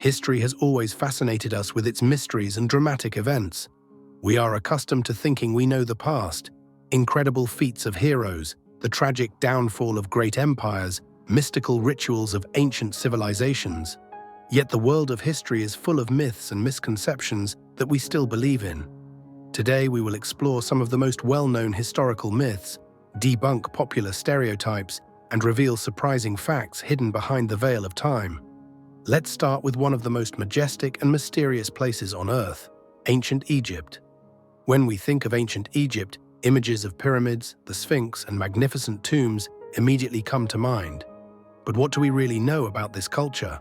History has always fascinated us with its mysteries and dramatic events. We are accustomed to thinking we know the past, incredible feats of heroes, the tragic downfall of great empires, mystical rituals of ancient civilizations. Yet the world of history is full of myths and misconceptions that we still believe in. Today we will explore some of the most well-known historical myths, debunk popular stereotypes, and reveal surprising facts hidden behind the veil of time. Let's start with one of the most majestic and mysterious places on Earth, ancient Egypt. When we think of ancient Egypt, images of pyramids, the Sphinx, and magnificent tombs immediately come to mind. But what do we really know about this culture?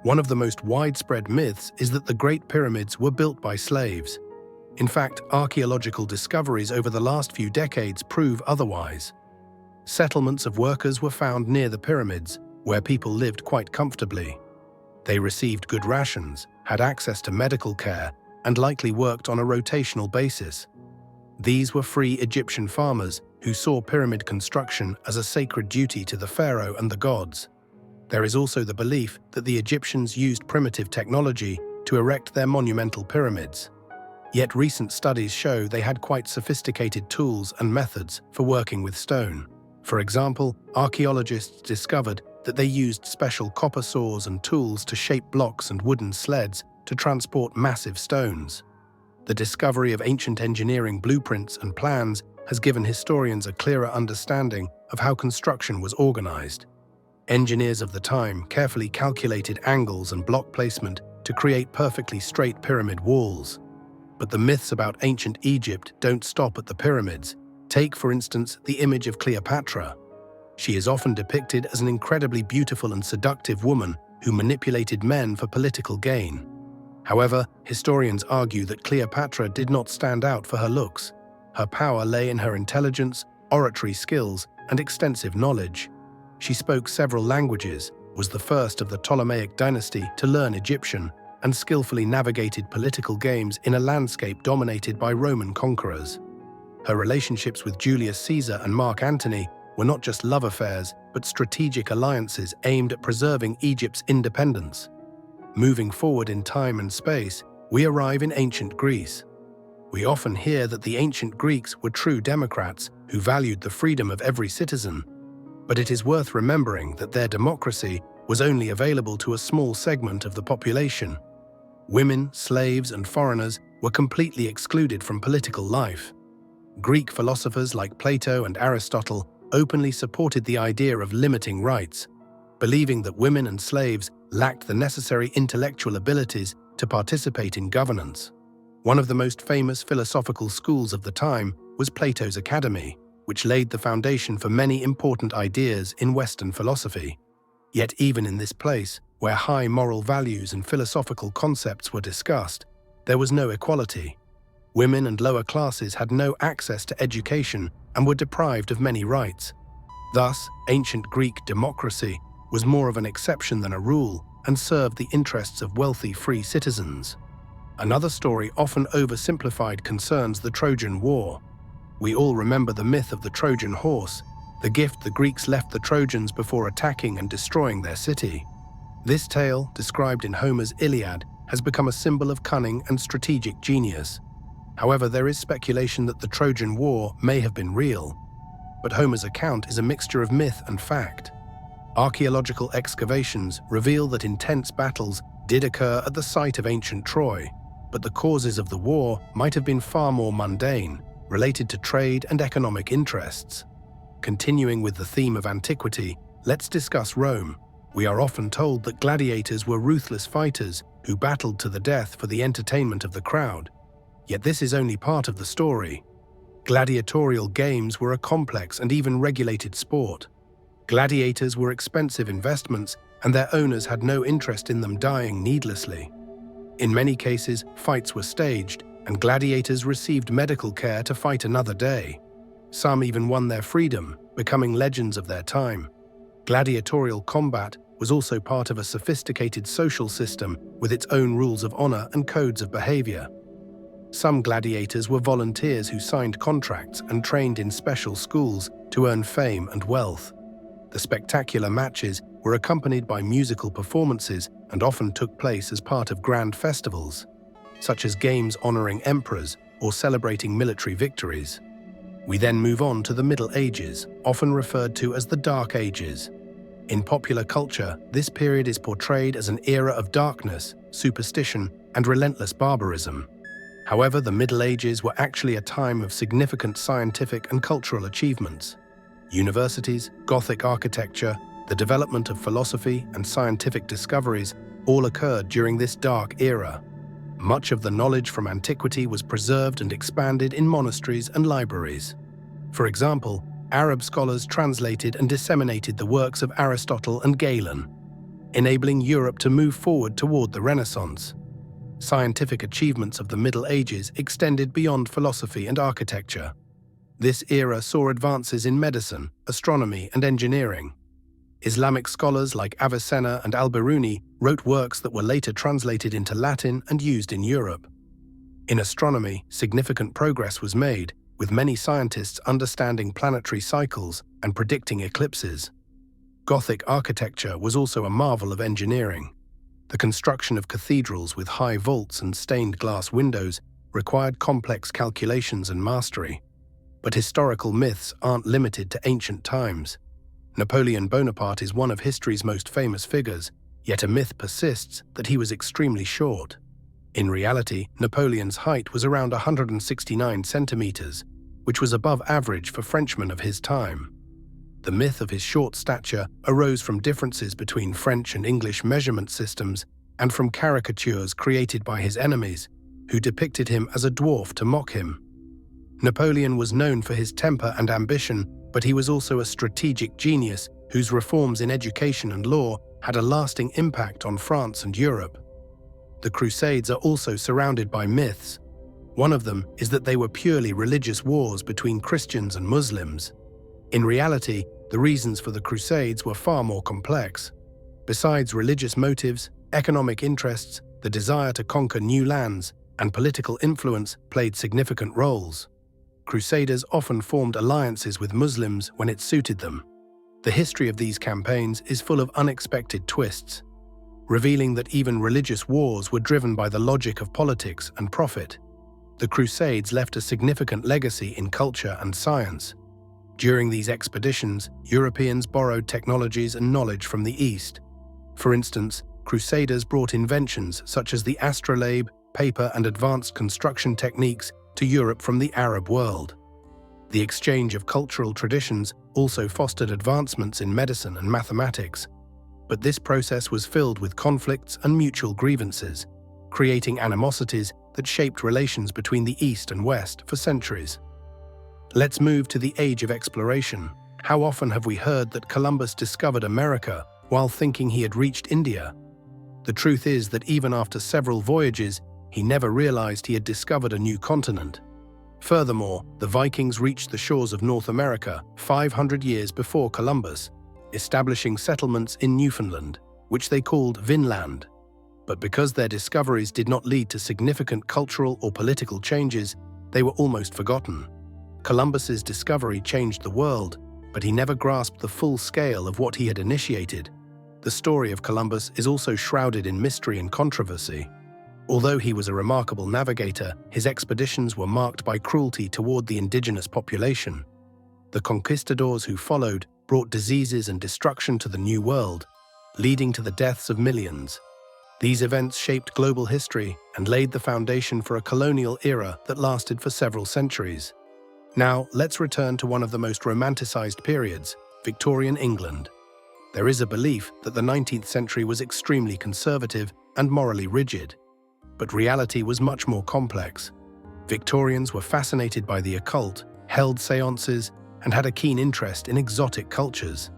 One of the most widespread myths is that the Great Pyramids were built by slaves. In fact, archaeological discoveries over the last few decades prove otherwise. Settlements of workers were found near the pyramids, where people lived quite comfortably. They received good rations, had access to medical care, and likely worked on a rotational basis. These were free Egyptian farmers who saw pyramid construction as a sacred duty to the pharaoh and the gods. There is also the belief that the Egyptians used primitive technology to erect their monumental pyramids. Yet recent studies show they had quite sophisticated tools and methods for working with stone. For example, archaeologists discovered that they used special copper saws and tools to shape blocks and wooden sleds to transport massive stones. The discovery of ancient engineering blueprints and plans has given historians a clearer understanding of how construction was organized. Engineers of the time carefully calculated angles and block placement to create perfectly straight pyramid walls. But the myths about ancient Egypt don't stop at the pyramids. Take, for instance, the image of Cleopatra. She is often depicted as an incredibly beautiful and seductive woman who manipulated men for political gain. However, historians argue that Cleopatra did not stand out for her looks. Her power lay in her intelligence, oratory skills, and extensive knowledge. She spoke several languages, was the first of the Ptolemaic dynasty to learn Egyptian, and skillfully navigated political games in a landscape dominated by Roman conquerors. Her relationships with Julius Caesar and Mark Antony were not just love affairs, but strategic alliances aimed at preserving Egypt's independence. Moving forward in time and space, we arrive in ancient Greece. We often hear that the ancient Greeks were true democrats who valued the freedom of every citizen. But it is worth remembering that their democracy was only available to a small segment of the population. Women, slaves, and foreigners were completely excluded from political life. Greek philosophers like Plato and Aristotle openly supported the idea of limiting rights, believing that women and slaves lacked the necessary intellectual abilities to participate in governance. One of the most famous philosophical schools of the time was Plato's Academy, which laid the foundation for many important ideas in Western philosophy. Yet even in this place, where high moral values and philosophical concepts were discussed, there was no equality. Women and lower classes had no access to education and were deprived of many rights. Thus, ancient Greek democracy was more of an exception than a rule and served the interests of wealthy free citizens. Another story often oversimplified concerns the Trojan War. We all remember the myth of the Trojan horse, the gift the Greeks left the Trojans before attacking and destroying their city. This tale, described in Homer's Iliad, has become a symbol of cunning and strategic genius. However, there is speculation that the Trojan War may have been real, but Homer's account is a mixture of myth and fact. Archaeological excavations reveal that intense battles did occur at the site of ancient Troy, but the causes of the war might have been far more mundane, related to trade and economic interests. Continuing with the theme of antiquity, let's discuss Rome. We are often told that gladiators were ruthless fighters who battled to the death for the entertainment of the crowd. Yet this is only part of the story. Gladiatorial games were a complex and even regulated sport. Gladiators were expensive investments, and their owners had no interest in them dying needlessly. In many cases, fights were staged, and gladiators received medical care to fight another day. Some even won their freedom, becoming legends of their time. Gladiatorial combat was also part of a sophisticated social system with its own rules of honor and codes of behavior. Some gladiators were volunteers who signed contracts and trained in special schools to earn fame and wealth. The spectacular matches were accompanied by musical performances and often took place as part of grand festivals, such as games honoring emperors or celebrating military victories. We then move on to the Middle Ages, often referred to as the Dark Ages. In popular culture, this period is portrayed as an era of darkness, superstition, and relentless barbarism. However, the Middle Ages were actually a time of significant scientific and cultural achievements. Universities, Gothic architecture, the development of philosophy, and scientific discoveries all occurred during this dark era. Much of the knowledge from antiquity was preserved and expanded in monasteries and libraries. For example, Arab scholars translated and disseminated the works of Aristotle and Galen, enabling Europe to move forward toward the Renaissance. Scientific achievements of the Middle Ages extended beyond philosophy and architecture. This era saw advances in medicine, astronomy, and engineering. Islamic scholars like Avicenna and al-Biruni wrote works that were later translated into Latin and used in Europe. In astronomy, significant progress was made, with many scientists understanding planetary cycles and predicting eclipses. Gothic architecture was also a marvel of engineering. The construction of cathedrals with high vaults and stained glass windows required complex calculations and mastery. But historical myths aren't limited to ancient times. Napoleon Bonaparte is one of history's most famous figures, yet a myth persists that he was extremely short. In reality, Napoleon's height was around 169 centimeters, which was above average for Frenchmen of his time. The myth of his short stature arose from differences between French and English measurement systems and from caricatures created by his enemies, who depicted him as a dwarf to mock him. Napoleon was known for his temper and ambition, but he was also a strategic genius whose reforms in education and law had a lasting impact on France and Europe. The Crusades are also surrounded by myths. One of them is that they were purely religious wars between Christians and Muslims. In reality, the reasons for the Crusades were far more complex. Besides religious motives, economic interests, the desire to conquer new lands, and political influence played significant roles. Crusaders often formed alliances with Muslims when it suited them. The history of these campaigns is full of unexpected twists, revealing that even religious wars were driven by the logic of politics and profit. The Crusades left a significant legacy in culture and science. During these expeditions, Europeans borrowed technologies and knowledge from the East. For instance, Crusaders brought inventions such as the astrolabe, paper, and advanced construction techniques to Europe from the Arab world. The exchange of cultural traditions also fostered advancements in medicine and mathematics, but this process was filled with conflicts and mutual grievances, creating animosities that shaped relations between the East and West for centuries. Let's move to the Age of Exploration. How often have we heard that Columbus discovered America while thinking he had reached India? The truth is that even after several voyages, he never realized he had discovered a new continent. Furthermore, the Vikings reached the shores of North America 500 years before Columbus, establishing settlements in Newfoundland, which they called Vinland. But because their discoveries did not lead to significant cultural or political changes, they were almost forgotten. Columbus's discovery changed the world, but he never grasped the full scale of what he had initiated. The story of Columbus is also shrouded in mystery and controversy. Although he was a remarkable navigator, his expeditions were marked by cruelty toward the indigenous population. The conquistadors who followed brought diseases and destruction to the New World, leading to the deaths of millions. These events shaped global history and laid the foundation for a colonial era that lasted for several centuries. Now, let's return to one of the most romanticized periods, Victorian England. There is a belief that the 19th century was extremely conservative and morally rigid. But reality was much more complex. Victorians were fascinated by the occult, held seances, and had a keen interest in exotic cultures.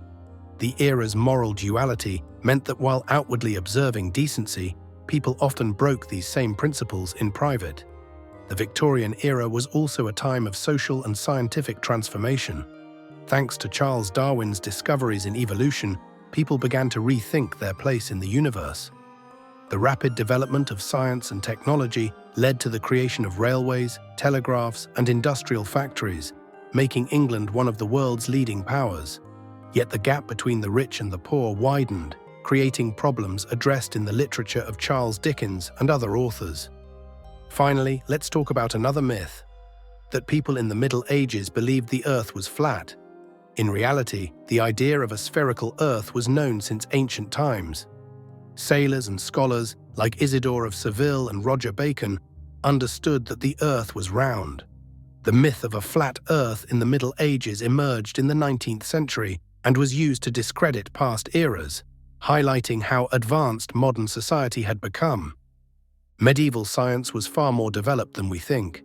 The era's moral duality meant that while outwardly observing decency, people often broke these same principles in private. The Victorian era was also a time of social and scientific transformation. Thanks to Charles Darwin's discoveries in evolution, people began to rethink their place in the universe. The rapid development of science and technology led to the creation of railways, telegraphs, and industrial factories, making England one of the world's leading powers. Yet the gap between the rich and the poor widened, creating problems addressed in the literature of Charles Dickens and other authors. Finally, let's talk about another myth, that people in the Middle Ages believed the Earth was flat. In reality, the idea of a spherical Earth was known since ancient times. Sailors and scholars like Isidore of Seville and Roger Bacon understood that the Earth was round. The myth of a flat Earth in the Middle Ages emerged in the 19th century and was used to discredit past eras, highlighting how advanced modern society had become. Medieval science was far more developed than we think.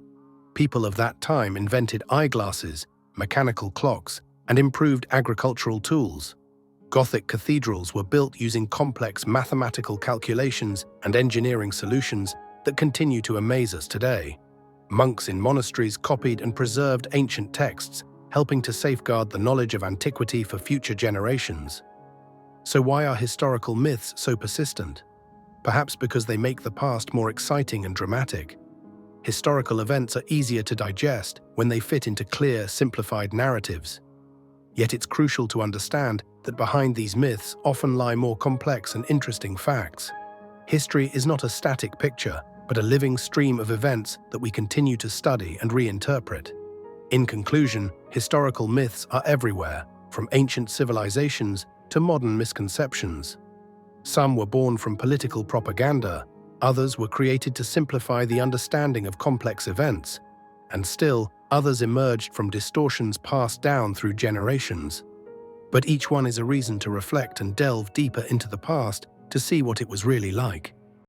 People of that time invented eyeglasses, mechanical clocks, and improved agricultural tools. Gothic cathedrals were built using complex mathematical calculations and engineering solutions that continue to amaze us today. Monks in monasteries copied and preserved ancient texts, helping to safeguard the knowledge of antiquity for future generations. So why are historical myths so persistent? Perhaps because they make the past more exciting and dramatic. Historical events are easier to digest when they fit into clear, simplified narratives. Yet it's crucial to understand that behind these myths often lie more complex and interesting facts. History is not a static picture, but a living stream of events that we continue to study and reinterpret. In conclusion, historical myths are everywhere, from ancient civilizations to modern misconceptions. Some were born from political propaganda, others were created to simplify the understanding of complex events, and still, others emerged from distortions passed down through generations. But each one is a reason to reflect and delve deeper into the past to see what it was really like.